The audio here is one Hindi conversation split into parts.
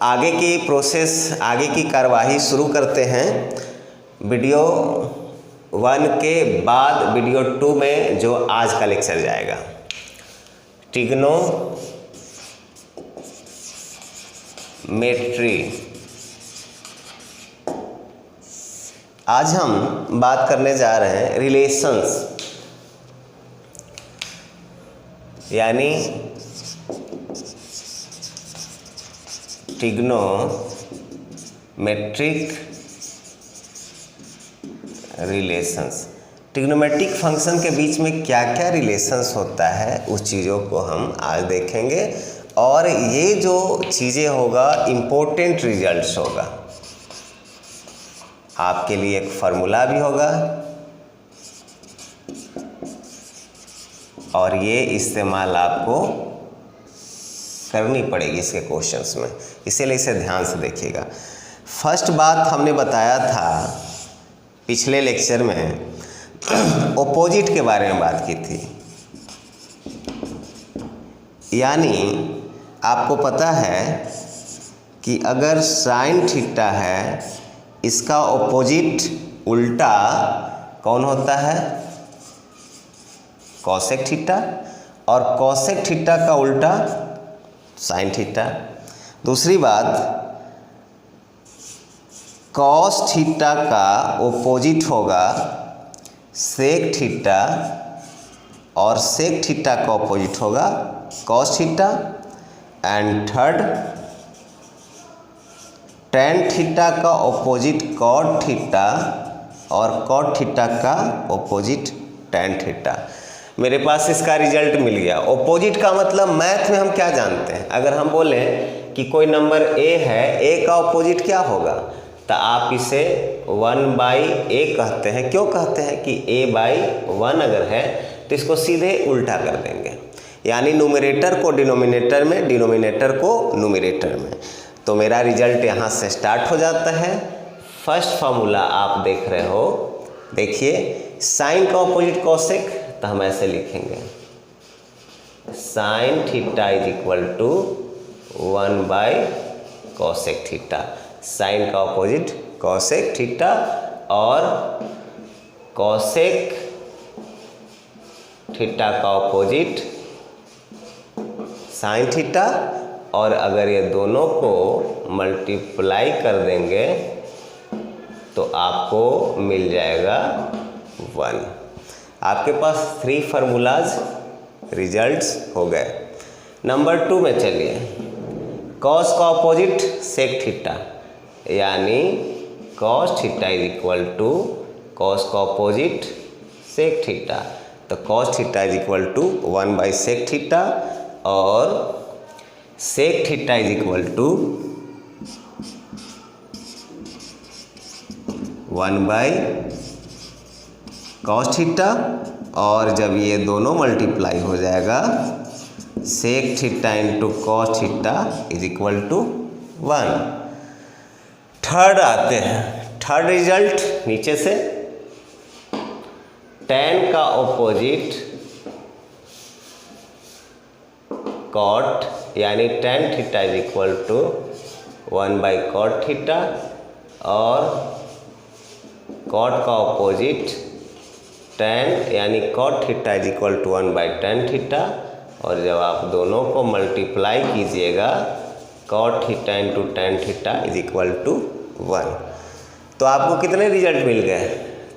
आगे की प्रोसेस, आगे की कार्यवाही शुरू करते हैं। वीडियो 1 के बाद वीडियो 2 में जो आज का लेक्चर जाएगा, ट्रिग्नोमेट्री। आज हम बात करने जा रहे हैं रिलेशंस, यानी ट्रिग्नोमेट्रिक रिलेशंस। ट्रिग्नोमेट्रिक फंक्शन के बीच में क्या क्या रिलेशंस होता है उस चीज़ों को हम आज देखेंगे, और ये जो चीज़ें होगा इम्पोर्टेंट रिजल्ट्स होगा। आपके लिए एक फार्मूला भी होगा और ये इस्तेमाल आपको करनी पड़ेगी इसके क्वेश्चंस में, इसीलिए इसे ध्यान से देखिएगा। फर्स्ट बात हमने बताया था पिछले लेक्चर में, ऑपोजिट के बारे में बात की थी। यानी आपको पता है कि अगर साइन थीटा है, इसका ऑपोजिट उल्टा कौन होता है? कॉसेक थीटा, और कॉसेक थीटा का उल्टा साइन थीटा। दूसरी बात, कॉस थीटा का ऑपोजिट होगा सेक थीटा, और सेक थीटा का ऑपोजिट होगा cos theta. And third, tan theta का ऑपोजिट कॉट थीटा, और कॉट थीटा का ऑपोजिट टेन थीटा। मेरे पास इसका रिजल्ट मिल गया। ऑपोजिट का मतलब मैथ में हम क्या जानते हैं? अगर हम बोलें कि कोई नंबर ए है, ए का ऑपोजिट क्या होगा, तो आप इसे 1/a कहते हैं। क्यों कहते हैं कि a/1 अगर है तो इसको सीधे उल्टा कर देंगे, यानी न्यूमरेटर को डिनोमिनेटर में, डिनोमिनेटर को न्यूमरेटर में। तो मेरा रिजल्ट यहाँ से स्टार्ट हो जाता है। फर्स्ट फार्मूला आप देख रहे हो, देखिए साइन का ऑपोजिट कॉसेक, तो हम ऐसे लिखेंगे sine theta is equal to one by cosec theta. Sine का ऑपोजिट कॉसेक थीटा, और कॉसेक थीटा का ऑपोजिट साइन थीटा, और अगर ये दोनों को मल्टीप्लाई कर देंगे तो आपको मिल जाएगा 1। आपके पास 3 फार्मूलाज रिजल्ट्स हो गए। नंबर 2 में चलिए, कॉस का ऑपोजिट सेक थीटा, यानी cos theta is equal to cos का ऑपोजिट सेक थीटा। तो cos theta is equal to one by sec theta, और sec theta is equal to one by cos theta, और जब ये दोनों मल्टीप्लाई हो जाएगा, sec theta into cos theta is equal to 1। Third आते हैं, थर्ड रिजल्ट नीचे से, टेन का ऑपोजिट कॉट, यानी tan theta is equal to one by cot theta, और कॉट का ऑपोजिट टेन, यानी cot theta is equal to one by tan theta. और जब आप दोनों को मल्टीप्लाई कीजिएगा, cot theta into tan theta is equal to 1। तो आपको कितने रिजल्ट मिल गए?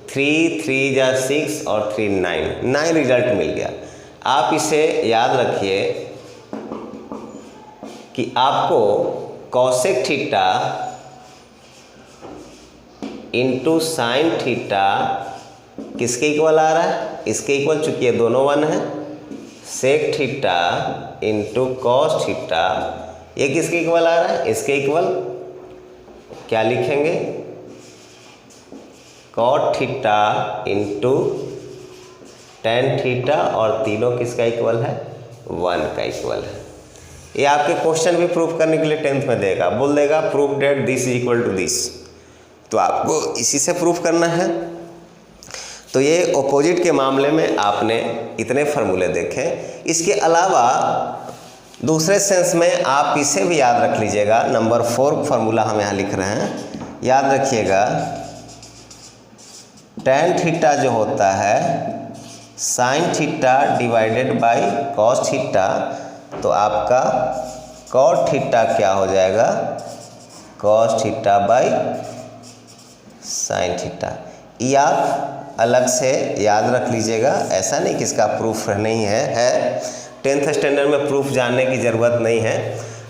3, 3 जा 6 और 3 9 रिजल्ट मिल गया। आप इसे याद रखिए कि आपको cosec theta into sine theta किसके इक्वल आ रहा है? इसके इक्वल, चूंकि ये दोनों 1 है। Sec theta into cos theta, ये किसके इक्वल आ रहा है? इसके इक्वल। क्या लिखेंगे? Cot theta into tan theta, और तीनों किसका इक्वल है? 1 का इक्वल है। ये आपके क्वेश्चन भी प्रूफ करने के लिए 10th में देगा, बोल देगा proof that this is equal to this, तो आपको इसी से प्रूफ करना है। तो ये ऑपोजिट के मामले में आपने इतने फार्मूले देखे। इसके अलावा दूसरे सेंस में आप इसे भी याद रख लीजिएगा, नंबर 4 फार्मूला हम यहाँ लिख रहे हैं, याद रखिएगा tan थीटा जो होता है sin theta divided by cos theta, तो आपका cot थीटा क्या हो जाएगा, cos theta by sin theta. ये आप अलग से याद रख लीजिएगा, ऐसा नहीं कि इसका प्रूफ नहीं है 10th स्टैंडर्ड में प्रूफ जानने की ज़रूरत नहीं है।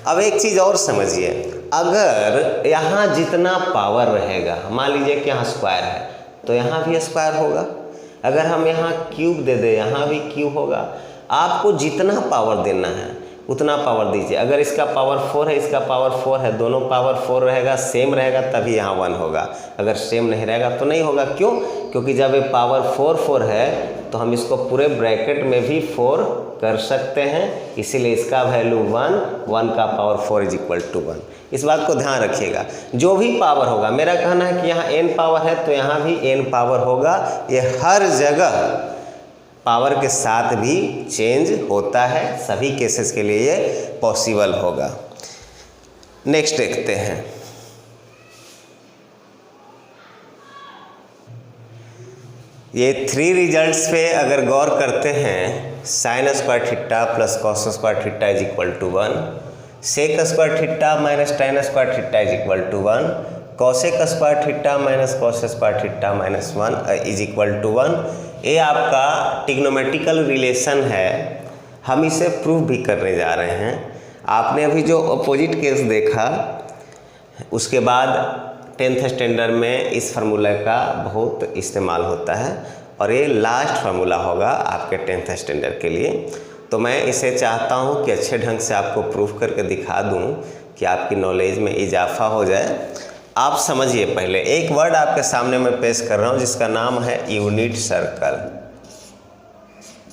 अब एक चीज़ और समझिए, अगर यहाँ जितना पावर रहेगा, मान लीजिए कि यहाँ स्क्वायर है तो यहाँ भी स्क्वायर होगा, अगर हम यहाँ क्यूब दे दें यहाँ भी क्यूब होगा। आपको जितना पावर देना है उतना पावर दीजिए। अगर इसका पावर 4 है, इसका पावर 4 है, दोनों पावर 4 रहेगा, सेम रहेगा तभी यहाँ 1 होगा, अगर सेम नहीं रहेगा तो नहीं होगा। क्यों? क्योंकि जब ये पावर 4 है तो हम इसको पूरे ब्रैकेट में भी 4 कर सकते हैं, इसीलिए इसका वैल्यू 1 का पावर 4 = 1। इस बात को ध्यान रखिएगा। जो भी पावर होगा, मेरा कहना है कि यहाँ n पावर है तो यहाँ भी n पावर होगा, ये हर जगह पावर के साथ भी चेंज होता है, सभी केसेस के लिए ये पॉसिबल होगा। नेक्स्ट देखते हैं, ये 3 रिजल्ट्स पे अगर गौर करते हैं, sin square theta plus cos square theta = 1, sec square theta minus tan square theta = 1, cosec square theta minus cos square theta -1 = 1। ये आपका ट्रिग्नोमेट्रिकल रिलेशन है, हम इसे प्रूफ भी करने जा रहे हैं। आपने अभी जो अपोजिट केस देखा, उसके बाद 10th स्टैंडर्ड में इस फार्मूला का बहुत इस्तेमाल होता है और ये लास्ट फार्मूला होगा आपके 10th स्टैंडर्ड के लिए। तो मैं इसे चाहता हूँ कि अच्छे ढंग से आपको प्रूफ करके दिखा दूँ कि आपकी नॉलेज में इजाफा हो जाए। आप समझिए, पहले एक वर्ड आपके सामने मैं पेश कर रहा हूँ जिसका नाम है यूनिट सर्कल।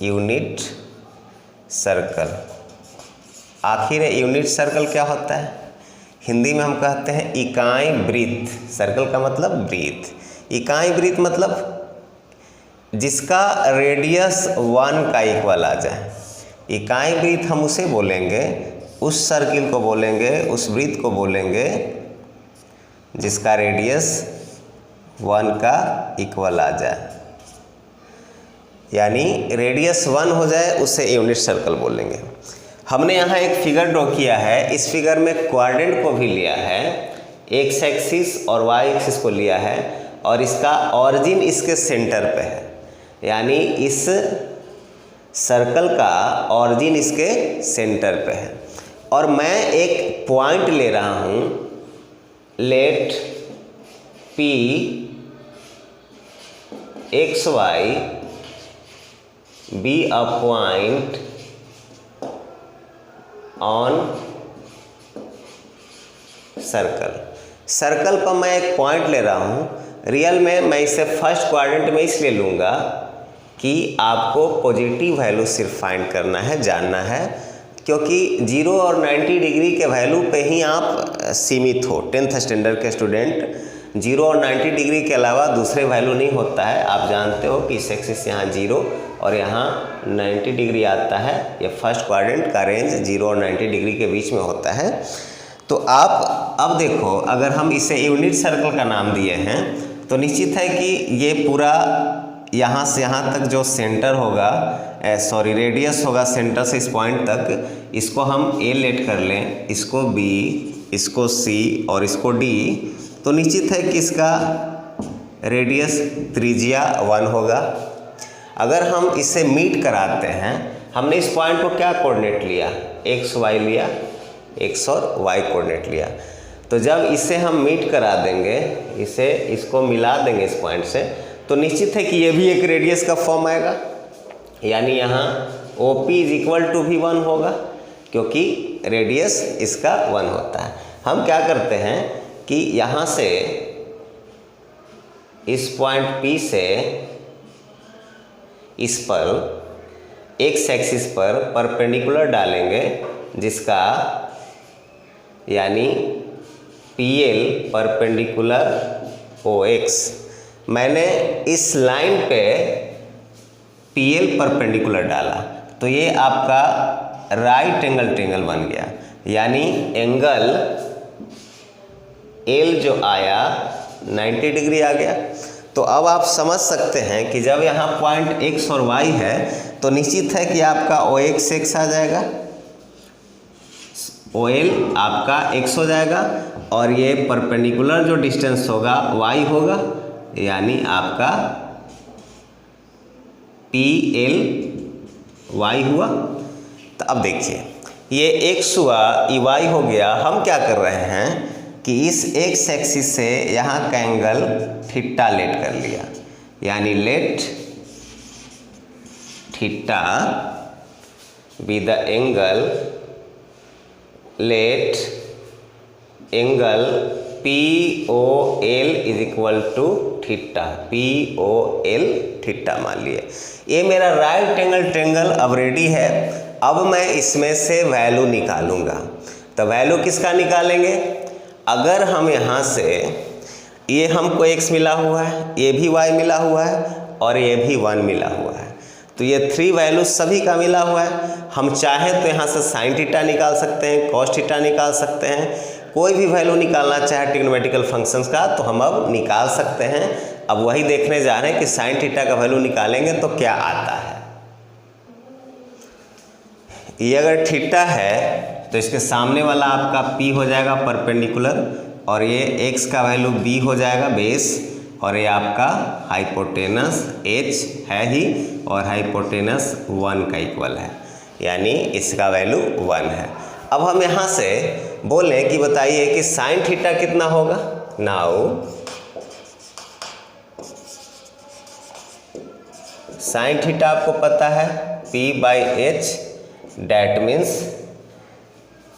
यूनिट सर्कल, आखिर यूनिट सर्कल क्या होता है? हिंदी में हम कहते हैं इकाई वृत्त। सर्कल का मतलब वृत्त, इकाई वृत्त मतलब जिसका रेडियस 1 का इक्वल आ जाए। इकाई वृत्त हम उसे बोलेंगे, उस सर्किल को बोलेंगे, उस वृत्त को बोलेंगे जिसका रेडियस 1 का इक्वल आ जाए, यानी रेडियस 1 हो जाए उसे यूनिट सर्कल बोलेंगे। हमने यहाँ एक फिगर ड्रॉ किया है, इस फिगर में क्वाड्रेंट को भी लिया है, एक्स एक्सिस और वाई एक्सिस को लिया है और इसका ऑरिजिन इसके सेंटर पे है, यानी इस सर्कल का ऑरिजिन इसके सेंटर पे है। और मैं एक पॉइंट ले रहा हूँ, let P XY be a point on circle. Circle पर मैं एक पॉइंट ले रहा हूँ, रियल में मैं इसे फर्स्ट क्वाड्रेंट में इसलिए लूँगा कि आपको पॉजिटिव वैल्यू सिर्फ फाइंड करना है, जानना है, क्योंकि 0 और 90 डिग्री के वैल्यू पे ही आप सीमित हो। 10th स्टैंडर्ड के स्टूडेंट 0 और 90 डिग्री के अलावा दूसरे वैल्यू नहीं होता है। आप जानते हो कि इस एक्सिस यहाँ 0 और यहाँ 90 डिग्री आता है, ये फर्स्ट क्वाड्रेंट का रेंज 0 और 90 डिग्री के बीच में होता है। तो आप अब देखो, अगर हम इसे यूनिट सर्कल का नाम दिए हैं तो निश्चित है कि ये पूरा यहाँ से यहाँ तक जो सेंटर होगा, रेडियस होगा सेंटर से इस पॉइंट तक, इसको हम A लेट कर लें, इसको B, इसको C और इसको D, तो निश्चित है कि इसका रेडियस त्रिज्या 1 होगा। अगर हम इसे मीट कराते हैं, हमने इस पॉइंट को क्या कोऑर्डिनेट लिया, x y लिया, x और y कोऑर्डिनेट लिया। तो जब इसे हम मीट करा देंगे, इसको मिला देंगे इस पॉइंट से, तो निश्चित है कि ये भी एक रेडियस का फॉर्म आएगा, यानी यहाँ OP = भी 1 होगा, क्योंकि रेडियस इसका 1 होता है। हम क्या करते हैं कि यहाँ से इस पॉइंट P से इस पर एक्स एक्सिस पर परपेंडिकुलर डालेंगे, जिसका यानी PL परपेंडिकुलर OX। मैंने इस लाइन पे PL परपेंडिकुलर डाला, तो ये आपका राइट एंगल ट्रायंगल बन गया, यानी एंगल एल जो आया 90 डिग्री आ गया। तो अब आप समझ सकते हैं कि जब यहाँ पॉइंट x और y है तो निश्चित है कि आपका OX x आ जाएगा, OL आपका x हो जाएगा, और ये परपेंडिकुलर जो डिस्टेंस होगा y होगा, यानी आपका PL y हुआ। तो अब देखिए ये x हुआ, ये y हो गया। हम क्या कर रहे हैं कि इस x एक्सिस से यहाँ का एंगल थीटा लेट कर लिया, यानी let theta be the angle, let angle POL is equal to theta, POL theta मान लिए। ये मेरा राइट एंगल ट्रायंगल अब रेडी है। अब मैं इसमें से वैल्यू निकालूंगा। तो वैल्यू किसका निकालेंगे? अगर हम यहाँ से ये हमको x मिला हुआ है, ये भी y मिला हुआ है, और ये भी 1 मिला हुआ है, तो ये 3 वैल्यू सभी का मिला हुआ है। हम चाहें तो यहाँ से साइन थीटा निकाल सकते हैं, कॉस थीटा निकाल सकते हैं, कोई भी वैल्यू निकालना चाहे ट्रिग्नोमेट्रिकल फंक्शंस का तो हम अब निकाल सकते हैं। अब वही देखने जा रहे हैं कि साइन थीटा का वैल्यू निकालेंगे तो क्या आता है। ये अगर थीटा है तो इसके सामने वाला आपका P हो जाएगा परपेंडिकुलर, और ये x का वैल्यू B हो जाएगा बेस, और ये आपका हाइपोटेनस H है ही, और हाइपोटेनस 1 का इक्वल है, यानी इसका वैल्यू 1 है। अब हम यहाँ से बोलें कि बताइए कि साइन थीटा कितना होगा। नाउ साइन थीटा आपको पता है P/H, that means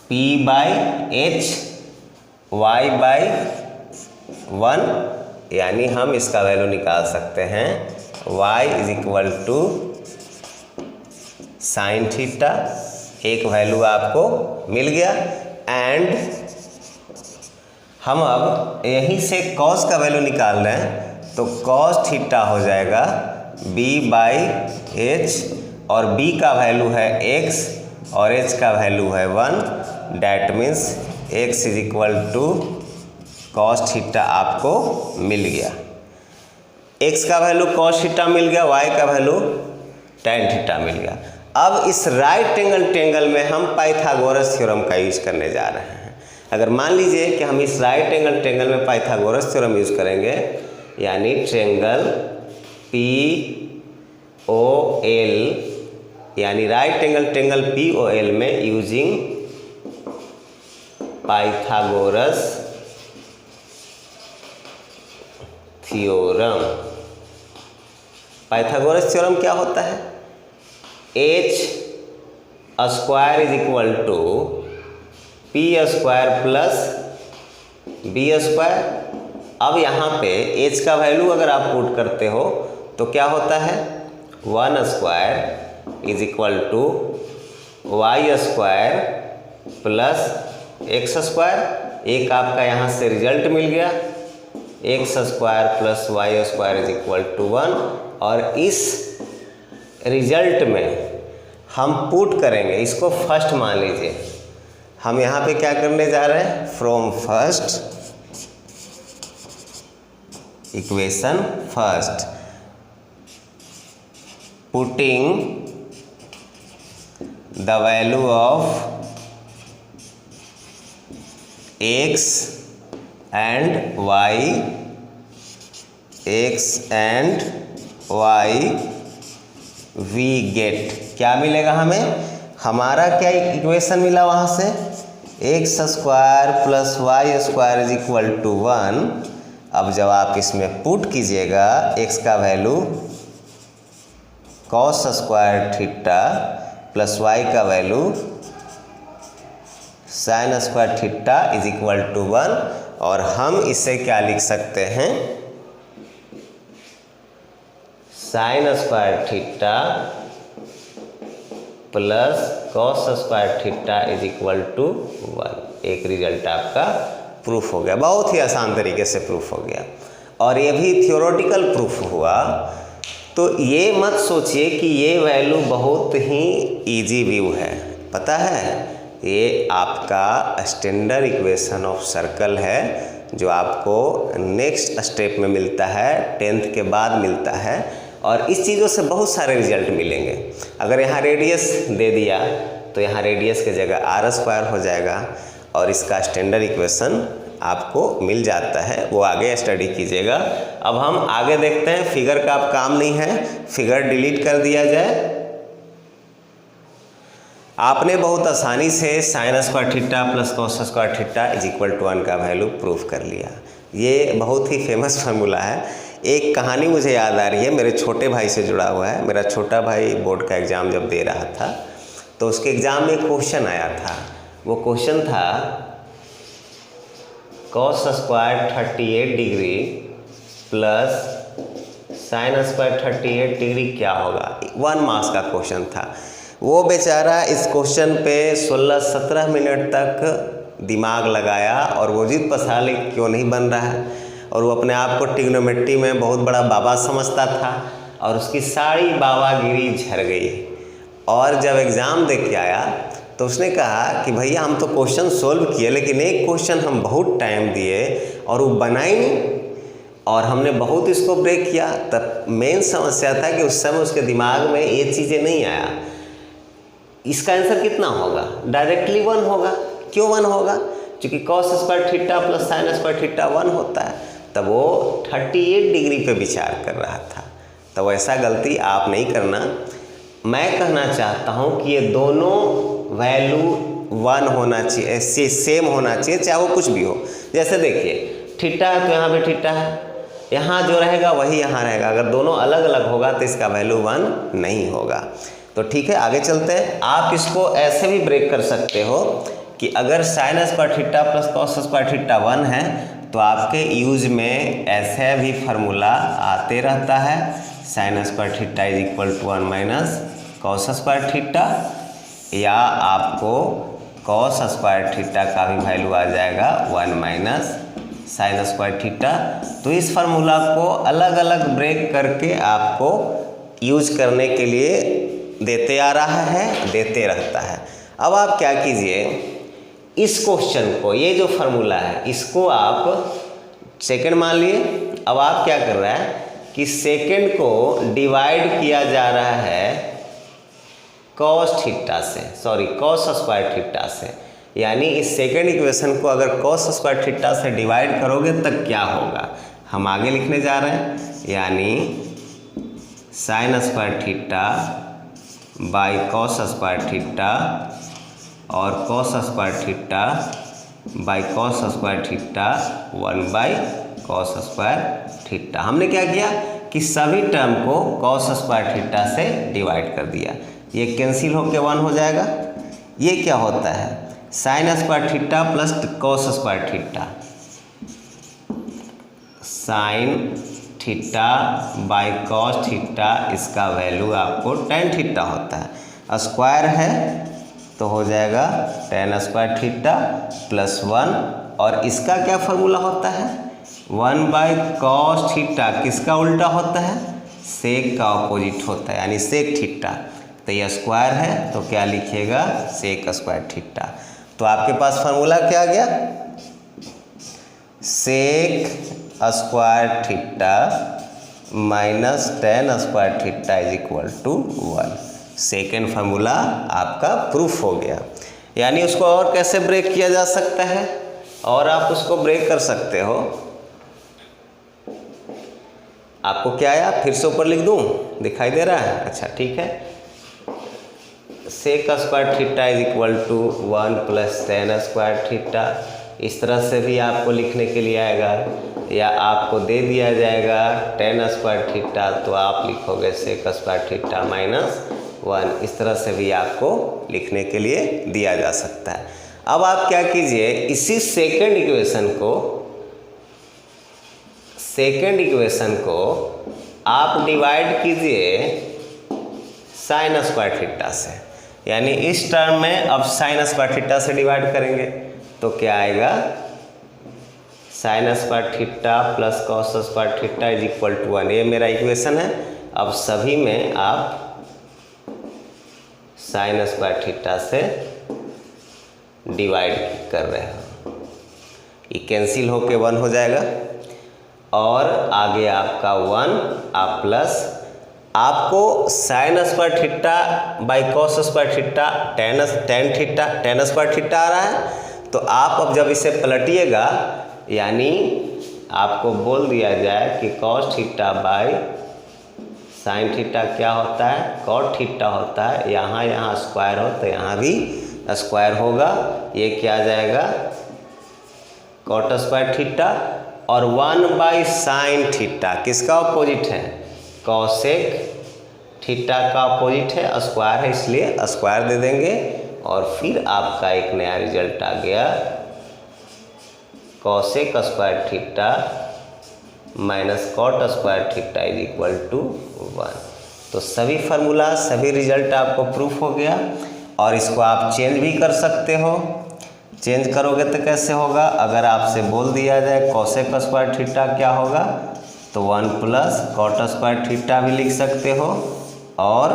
P/H y/1, यानी हम इसका वैल्यू निकाल सकते हैं y is equal to sine theta. एक वैल्यू आपको मिल गया। एंड हम अब यहीं से कॉस का वैल्यू निकाल रहे हैं, तो कॉस थीटा हो जाएगा B/H, और B का वैल्यू है x और H का वैल्यू है 1, that means x is equal to cos theta आपको मिल गया। x का वैल्यू कॉस थीटा मिल गया, y का वैल्यू tan थीटा मिल गया। अब इस राइट एंगल ट्रायंगल में हम पाइथागोरस थ्योरम का यूज करने जा रहे हैं। अगर मान लीजिए कि हम इस राइट एंगल ट्रायंगल में पाइथागोरस थ्योरम यूज करेंगे, यानी ट्रायंगल POL, यानी राइट एंगल ट्रायंगल POL में using Pythagoras theorem. Pythagoras theorem क्या होता है? h square is equal to p square plus b square. अब यहाँ पे h का वैल्यू अगर आप पुट करते हो तो क्या होता है? 1 square is equal to y square plus x square. एक आपका यहाँ से रिजल्ट मिल गया, x square plus y square is equal to 1, और इस रिजल्ट में हम पुट करेंगे, इसको फर्स्ट मान लीजिए। हम यहाँ पे क्या करने जा रहे हैं? From first equation first, putting the value of x and y, x and y, we get, क्या मिलेगा हमें? हमारा क्या इक्वेशन मिला वहाँ से? x square plus y square is equal to 1। अब जब आप इसमें पुट कीजिएगा x का value cos square theta plus y का value sine square theta is equal to 1, और हम इसे क्या लिख सकते हैं? Sine square theta plus cos square theta is equal to 1। एक रिजल्ट आपका प्रूफ हो गया। बहुत ही आसान तरीके से प्रूफ हो गया, और ये भी थियोरेटिकल प्रूफ हुआ। तो ये मत सोचिए कि ये वैल्यू बहुत ही इजी व्यू है, पता है, ये आपका स्टैंडर्ड इक्वेशन ऑफ सर्कल है जो आपको नेक्स्ट स्टेप में मिलता है, 10th के बाद मिलता है। और इस चीज़ों से बहुत सारे रिजल्ट मिलेंगे। अगर यहाँ रेडियस दे दिया तो यहाँ रेडियस की जगह r² हो जाएगा और इसका स्टैंडर्ड इक्वेशन आपको मिल जाता है, वो आगे स्टडी कीजिएगा। अब हम आगे देखते हैं, फिगर का अब काम नहीं है, फिगर डिलीट कर दिया जाए। आपने बहुत आसानी से sin² theta plus cos² theta is equal to 1 का वैल्यू प्रूफ कर लिया। ये बहुत ही फेमस फार्मूला है। एक कहानी मुझे याद आ रही है, मेरे छोटे भाई से जुड़ा हुआ है। मेरा छोटा भाई बोर्ड का एग्ज़ाम जब दे रहा था तो उसके एग्ज़ाम में एक क्वेश्चन आया था। वो क्वेश्चन था cos² 38 degree plus sin² 38 degree क्या होगा। 1 मार्क्स का क्वेश्चन था। वो बेचारा इस क्वेश्चन पे 16-17 मिनट तक दिमाग लगाया और वो जीत पसाले क्यों नहीं बन रहा है। और वो अपने आप को ट्रिग्नोमेट्री में बहुत बड़ा बाबा समझता था और उसकी सारी बाबागिरी झड़ गई। और जब एग्ज़ाम दे के आया तो उसने कहा कि भैया हम तो क्वेश्चन सोल्व किए, लेकिन एक क्वेश्चन हम बहुत टाइम दिए और वो बना ही नहीं, और हमने बहुत इसको ब्रेक किया। तब मेन समस्या था कि उस समय उसके दिमाग में ये चीज़ें नहीं आया। इसका आंसर कितना होगा, डायरेक्टली 1 होगा। क्यों 1 होगा, क्योंकि cos² theta plus sin² theta 1 होता है। तब वो 38 डिग्री पे विचार कर रहा था। तो ऐसा गलती आप नहीं करना। मैं कहना चाहता हूँ कि ये दोनों वैल्यू 1 होना चाहिए, सेम होना चाहिए, चाहे वो कुछ भी हो। जैसे देखिए थीटा है तो यहाँ पे थीटा है, यहाँ जो रहेगा वही यहाँ रहेगा। अगर दोनों अलग अलग होगा तो इसका वैल्यू 1 नहीं होगा। तो ठीक है, आगे चलते हैं। आप इसको ऐसे भी ब्रेक कर सकते हो कि अगर sin² theta plus cos² theta 1 है तो आपके यूज में ऐसे भी फार्मूला आते रहता है। sin² theta is equal to 1 minus cos² theta, या आपको cos² थीटा का भी वैल्यू आ जाएगा 1 माइनस sin² थीटा। तो इस फार्मूला को अलग अलग ब्रेक करके आपको यूज करने के लिए देते आ रहा है, देते रहता है। अब आप क्या कीजिए, इस क्वेश्चन को, ये जो फार्मूला है इसको आप सेकंड मान लिए। अब आप क्या कर रहा है कि सेकंड को डिवाइड किया जा रहा है cos² थीटा से। यानी इस सेकंड इक्वेशन को अगर cos² थीटा से डिवाइड करोगे तब क्या होगा, हम आगे लिखने जा रहे हैं। यानी sin² theta by cos² theta और cos² theta by cos² theta 1 by cos² theta. हमने क्या किया कि सभी टर्म को cos² थीटा से डिवाइड कर दिया। ये कैंसिल होकर 1 हो जाएगा। ये क्या होता है, sin² theta plus cos² theta, sin theta by cos theta, इसका वैल्यू आपको tan थीटा होता है। स्क्वायर है तो हो जाएगा tan² थीटा प्लस 1, और इसका क्या फार्मूला होता है 1 बाई cos थीटा, किसका उल्टा होता है, सेक का अपोजिट होता है, यानी सेक थीटा। तो ये स्क्वायर है तो क्या लिखिएगा sec² थीटा। तो आपके पास फार्मूला क्या आ गया, sec² theta minus tan² theta is equal to 1। Second formula आपका प्रूफ हो गया। यानी उसको और कैसे ब्रेक किया जा सकता है, और आप उसको ब्रेक कर सकते हो। आपको क्या आया, फिर से ऊपर लिख दूं, दिखाई दे रहा है, अच्छा ठीक है। sec² theta is equal to 1 plus tan² theta, इस तरह से भी आपको लिखने के लिए आएगा, या आपको दे दिया जाएगा tan² थीटा तो आप लिखोगे sec² थीटा माइनस 1, इस तरह से भी आपको लिखने के लिए दिया जा सकता है। अब आप क्या कीजिए, इसी सेकंड इक्वेशन को आप डिवाइड कीजिए sin² थीटा से। यानी इस टर्म में अब sin² थीटा से डिवाइड करेंगे तो क्या आएगा, sin² theta plus cos² theta is equal to 1। ये मेरा इक्वेशन है। अब सभी में आप साइन स्क्वायर थीटा से डिवाइड कर रहे हो, ये कैंसिल होके 1 हो जाएगा और आगे आपका 1 आप प्लस आपको sine square theta by cos square theta tan square theta आ रहा है। तो आप अब जब इसे पलटिएगा यानी आपको बोल दिया जाए कि cos theta by sine theta क्या होता है, कॉट थीटा होता है। यहाँ स्क्वायर हो तो यहाँ भी स्क्वायर होगा, ये क्या आ जाएगा कॉट स्क्वायर थीटा और 1 बाई साइन थीटा किसका अपोजिट है, कॉसेक थीटा का अपोजिट है, स्क्वायर है इसलिए स्क्वायर दे देंगे और फिर आपका एक नया रिजल्ट आ गया cosec square theta minus cot square theta is equal to 1। तो सभी फार्मूला सभी रिजल्ट आपको प्रूफ हो गया और इसको आप चेंज भी कर सकते हो। चेंज करोगे तो कैसे होगा, अगर आपसे बोल दिया जाए कॉसेक स्क्वायर थीटा क्या होगा तो 1 प्लस कॉट स्क्वायर थीटा भी लिख सकते हो और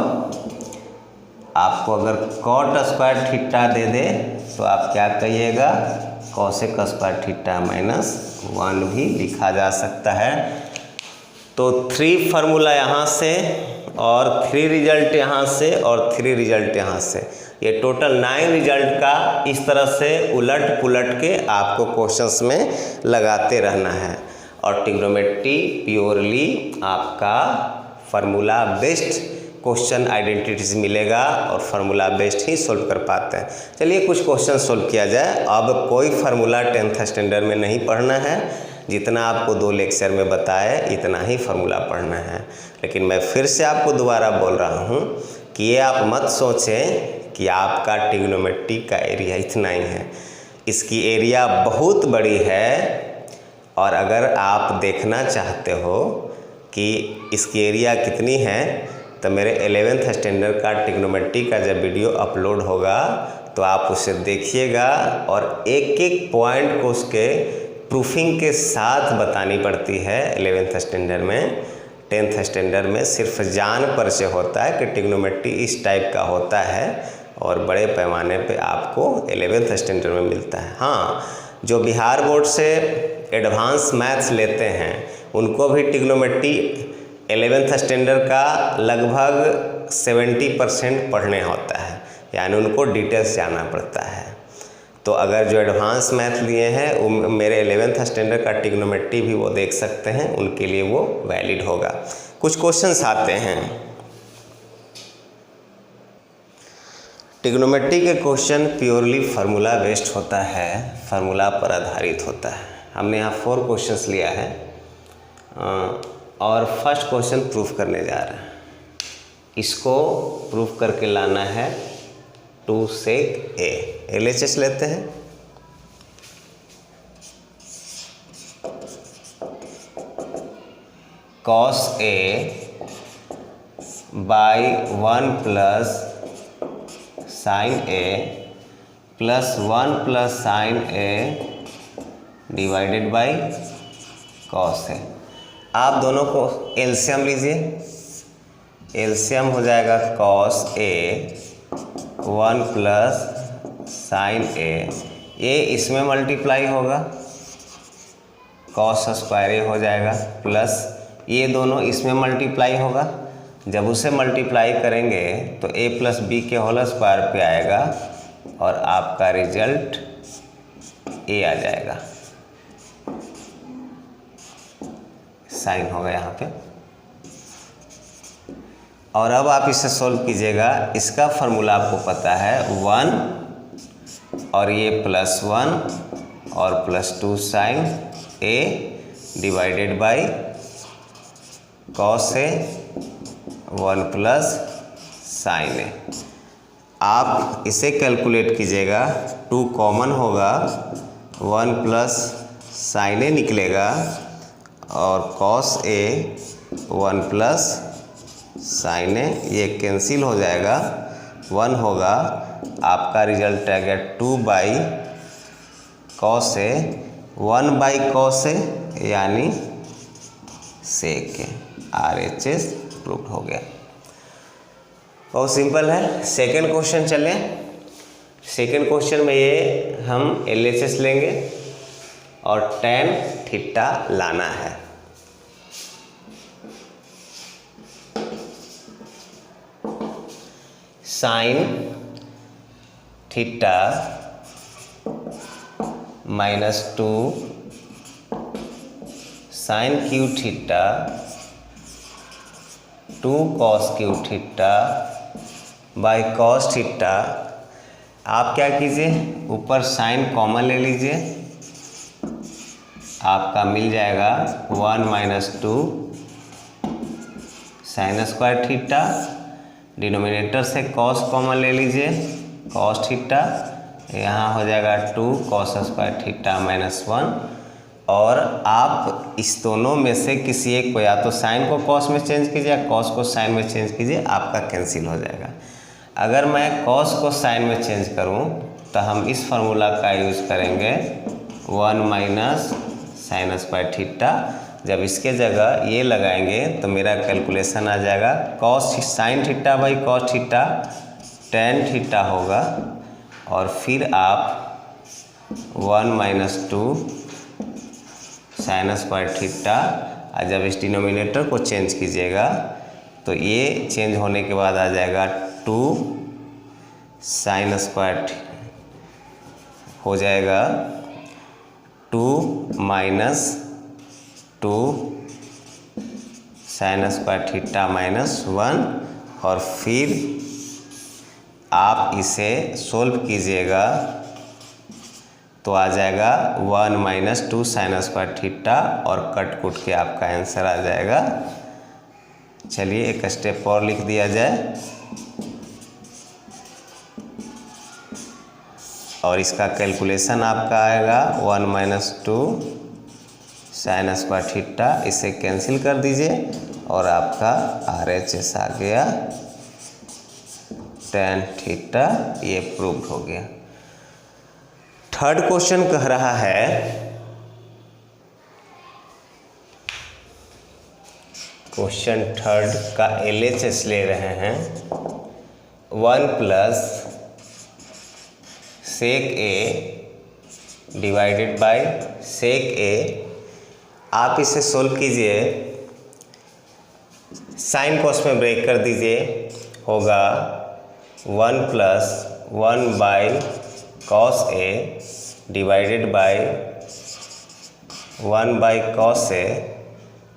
आपको अगर कॉट स्क्वायर थीटा दे दे तो आप क्या कहिएगा कॉसेक स्क्वायर थीटा माइनस 1 भी लिखा जा सकता है। तो 3 फार्मूला यहाँ से और 3 रिजल्ट यहाँ से और 3 रिजल्ट यहाँ से, ये टोटल 9 रिजल्ट का इस तरह से उलट पुलट के आपको क्वेश्चंस में लगाते रहना है। और ट्रिग्नोमेट्री प्योरली आपका फार्मूला बेस्ड क्वेश्चन आइडेंटिटीज मिलेगा और फार्मूला बेस्ड ही सोल्व कर पाते हैं। चलिए कुछ क्वेश्चन सोल्व किया जाए। अब कोई फार्मूला 10th स्टैंडर्ड में नहीं पढ़ना है, जितना आपको 2 लेक्चर में बताए इतना ही फार्मूला पढ़ना है। लेकिन मैं फिर से आपको दोबारा बोल रहा हूँ कि ये आप मत सोचें कि आपका ट्रिग्नोमेट्री का एरिया इतना ही है, इसकी एरिया बहुत बड़ी है। और अगर आप देखना चाहते हो कि इसकी एरिया कितनी है तो मेरे 11th स्टैंडर्ड का ट्रिग्नोमेट्री का जब वीडियो अपलोड होगा तो आप उसे देखिएगा और एक एक पॉइंट को उसके प्रूफिंग के साथ बतानी पड़ती है 11th स्टैंडर्ड में। 10th स्टैंडर्ड में सिर्फ जान परिचय होता है कि ट्रिग्नोमेट्री इस टाइप का होता है और बड़े पैमाने पे आपको 11th स्टैंडर्ड में मिलता है। हाँ, जो बिहार बोर्ड से एडवांस मैथ्स लेते हैं उनको भी ट्रिग्नोमेट्री 11th स्टैंडर्ड का लगभग 70% पढ़ने होता है, यानी उनको डिटेल्स जाना पड़ता है। तो अगर जो एडवांस मैथ लिए हैं वो मेरे 11th स्टैंडर्ड का ट्रिग्नोमेट्री भी वो देख सकते हैं, उनके लिए वो वैलिड होगा। कुछ क्वेश्चंस आते हैं ट्रिग्नोमेट्री के क्वेश्चन प्योरली फार्मूला बेस्ड होता है, फार्मूला पर आधारित होता है। हमने यहाँ 4 क्वेश्चंस लिया है और फर्स्ट क्वेश्चन प्रूफ करने जा रहे हैं। इसको प्रूफ करके लाना है 2 sec a। LHS लेते हैं। cos a by 1 plus sine a plus 1 plus sine a divided by cos a। आप दोनों को एलसीएम लीजिए, एलसीएम हो जाएगा cos a 1 plus sine a, ये इसमें मल्टीप्लाई होगा cos स्क्वायर a हो जाएगा प्लस ये दोनों इसमें मल्टीप्लाई होगा। जब उसे मल्टीप्लाई करेंगे तो a प्लस बी के होल स्क्वायर पे आएगा और आपका रिजल्ट a आ जाएगा, साइन होगा यहाँ पे। और अब आप इसे सॉल्व कीजिएगा। इसका फार्मूला आपको पता है 1 और ये +1 और +2 sine a divided by cos a 1 plus sine a। आप इसे कैलकुलेट कीजिएगा, 2 कॉमन होगा, 1 प्लस साइन a निकलेगा और cos a 1 plus sine a, ये कैंसिल हो जाएगा, 1 होगा। आपका रिजल्ट आ गया 2 by cos a 1 by cos a यानी sec a। RHS प्रूव हो गया। बहुत सिंपल है। सेकंड क्वेश्चन चलें। सेकंड क्वेश्चन में ये हम LHS लेंगे और tan थीटा लाना है। Sine theta -2 sine cube theta 2 cos cube theta by cos theta. आप क्या कीजिए, ऊपर साइन कॉमन ले लीजिए, आपका मिल जाएगा 1 - 2 साइन स्क्वायर थीटा। डिनोमिनेटर से कॉस कॉमन ले लीजिए, कॉस थीटा, यहाँ हो जाएगा 2 कॉस स्क्वायर थीटा -1। और आप इस दोनों में से किसी एक को, या तो साइन को कॉस में चेंज कीजिए या कॉस को साइन में चेंज कीजिए, आपका कैंसिल हो जाएगा। अगर मैं कॉस को साइन में चेंज करूं तो हम इस फार्मूला का यूज़ करेंगे 1 - साइन स्क्वायर थीटा। जब इसके जगह ये लगाएंगे तो मेरा कैलकुलेशन आ जाएगा cos sine theta by cos theta tan theta होगा। और फिर आप 1 - 2 साइन स्क्वायर थीटा, और जब इस डिनोमिनेटर को चेंज कीजिएगा तो ये चेंज होने के बाद आ जाएगा 2 साइन स्क्वायर हो जाएगा 2 - 2 साइन स्क्वायर थीटा -1। और फिर आप इसे सोल्व कीजिएगा तो आ जाएगा 1 - 2 साइन स्क्वायर थीटा, और कट कुट के आपका आंसर आ जाएगा। चलिए एक स्टेप और लिख दिया जाए, और इसका कैलकुलेशन आपका आएगा 1 - 2 साइन स्क्वायर थीटा। इसे कैंसिल कर दीजिए और आपका RHS आ गया tan थीटा। ये प्रूव हो गया। थर्ड क्वेश्चन कह रहा है क्वेश्चन थर्ड का LHS ले रहे हैं 1 + sec A divided by sec A। आप इसे सोल्व कीजिए, साइन कॉस में ब्रेक कर दीजिए, होगा 1 + 1 cos A divided by 1 cos A।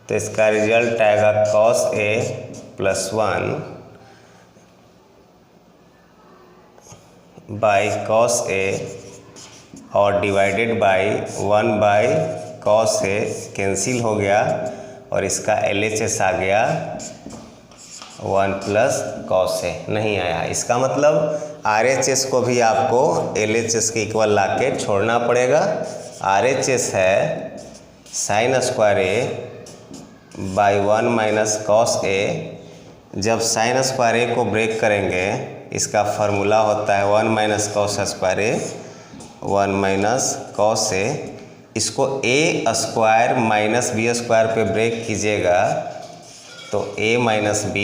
तो इसका रिजल्ट आएगा cos A + 1 by cos A और divided by 1 cos A cancel हो गया, और इसका LHS आ गया 1 + cos A। नहीं आया, इसका मतलब RHS को भी आपको LHS के इक्वल ला के छोड़ना पड़ेगा। RHS है sine square A by 1 - cos A। जब साइन स्क्वायर A को ब्रेक करेंगे, इसका फार्मूला होता है 1 - cos square A 1 - cos A। इसको A स्क्वायर - B स्क्वायर पे ब्रेक कीजिएगा तो A - B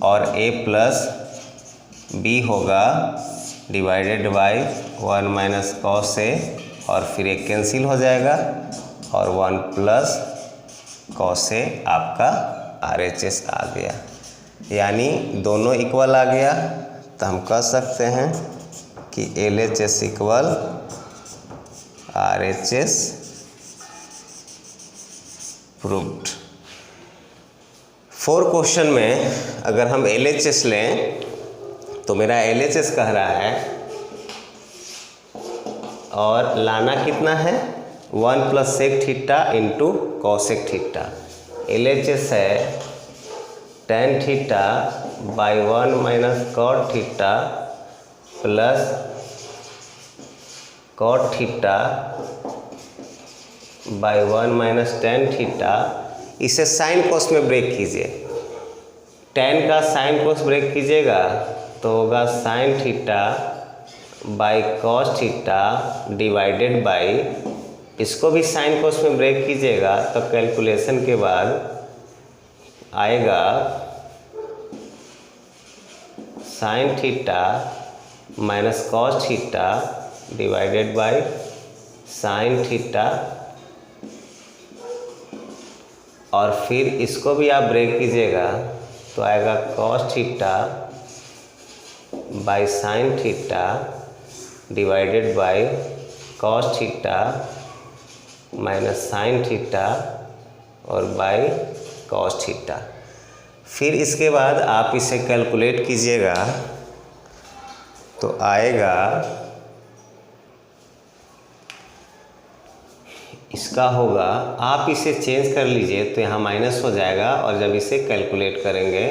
और A + B होगा डिवाइडेड बाई 1 - cos A, और फिर एक कैंसिल हो जाएगा और 1 + cos A आपका RHS आ गया। यानी दोनों इक्वल आ गया, तो हम कह सकते हैं कि LHS = RHS प्रूव्ड। 4 क्वेश्चन में अगर हम LHS लें तो मेरा LHS कह रहा है, और लाना कितना है 1 + sec theta into cosec theta. LHS है tan theta by 1 - cot theta plus cot theta by 1 - tan theta. इसे साइन कोस में ब्रेक कीजिए, tan का साइन कोस ब्रेक कीजिएगा तो होगा sine theta by cos theta divided by, इसको भी साइन कोस में ब्रेक कीजिएगा तो कैलकुलेशन के बाद आएगा sign theta minus cos theta divided by sine theta, और फिर इसको भी आप ब्रेक कीजिएगा तो आएगा cos theta by sine theta divided by cos theta minus sign theta और बाय कॉस थीटा। फिर इसके बाद आप इसे कैलकुलेट कीजिएगा तो आएगा, इसका होगा, आप इसे चेंज कर लीजिए तो यहाँ माइनस हो जाएगा, और जब इसे कैलकुलेट करेंगे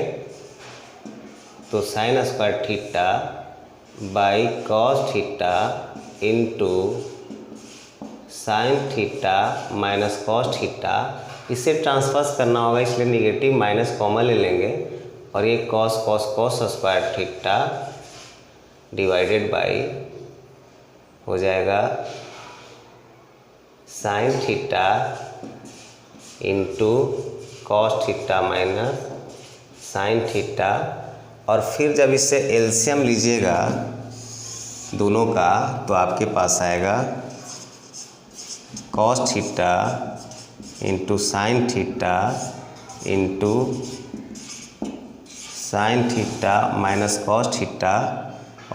तो sign square theta by cos theta into sine theta minus cos theta, इसे ट्रांसफर करना होगा इसलिए निगेटिव माइनस कॉमन ले लेंगे, और ये cos cos cos square theta divided by हो जाएगा sign theta into cos theta minus sign theta, और फिर जब इससे एलसीएम लीजिएगा दोनों का तो आपके पास आएगा cos theta into sine theta into sine theta minus cos theta,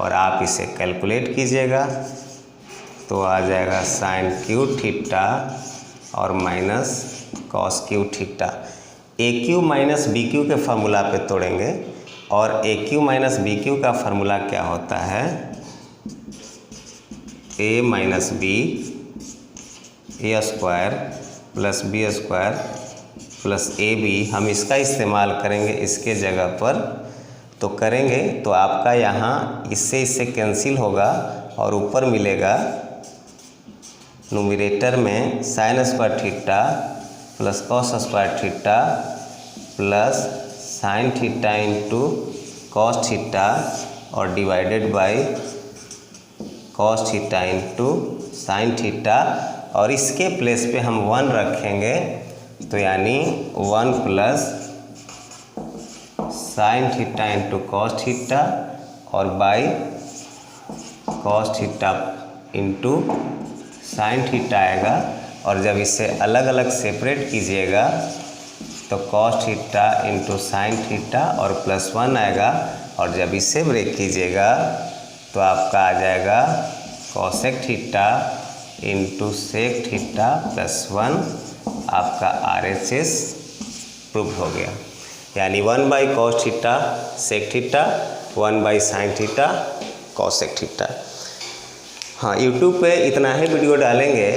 और आप इसे कैलकुलेट कीजिएगा तो आ जाएगा साइन क्यू थीटा और minus cos cube theta. A cube minus b cube के फार्मूला पे तोड़ेंगे, और a cube minus b cube का फार्मूला क्या होता है, a minus b a square plus b square plus a b. हम इसका इस्तेमाल करेंगे इसके जगह पर, तो करेंगे तो आपका यहाँ इससे कैंसिल होगा और ऊपर मिलेगा न्यूमरेटर में sine square theta plus cos square theta plus sine theta into cos theta और divided by cos theta into sine theta, और इसके प्लेस पे हम 1 रखेंगे तो यानी 1 plus sine theta into cos theta और by cos theta into sine theta आएगा, और जब इसे अलग अलग सेपरेट कीजिएगा तो cos theta into sine theta और प्लस 1 आएगा, और जब इसे ब्रेक कीजिएगा तो आपका आ जाएगा cosec theta into sec theta plus 1, आपका RHS प्रूव हो गया। यानी 1 by cos theta sec theta 1 by sine theta cosec theta. हाँ, यूट्यूब पे इतना ही वीडियो डालेंगे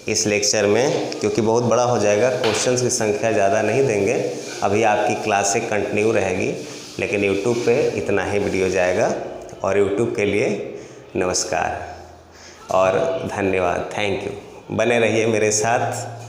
इस लेक्चर में, क्योंकि बहुत बड़ा हो जाएगा, क्वेश्चंस की संख्या ज़्यादा नहीं देंगे। अभी आपकी क्लासें कंटिन्यू रहेगी, लेकिन यूट्यूब पे इतना ही वीडियो जाएगा। और यूट्यूब के लिए नमस्कार और धन्यवाद, थैंक यू। बने रहिए मेरे साथ।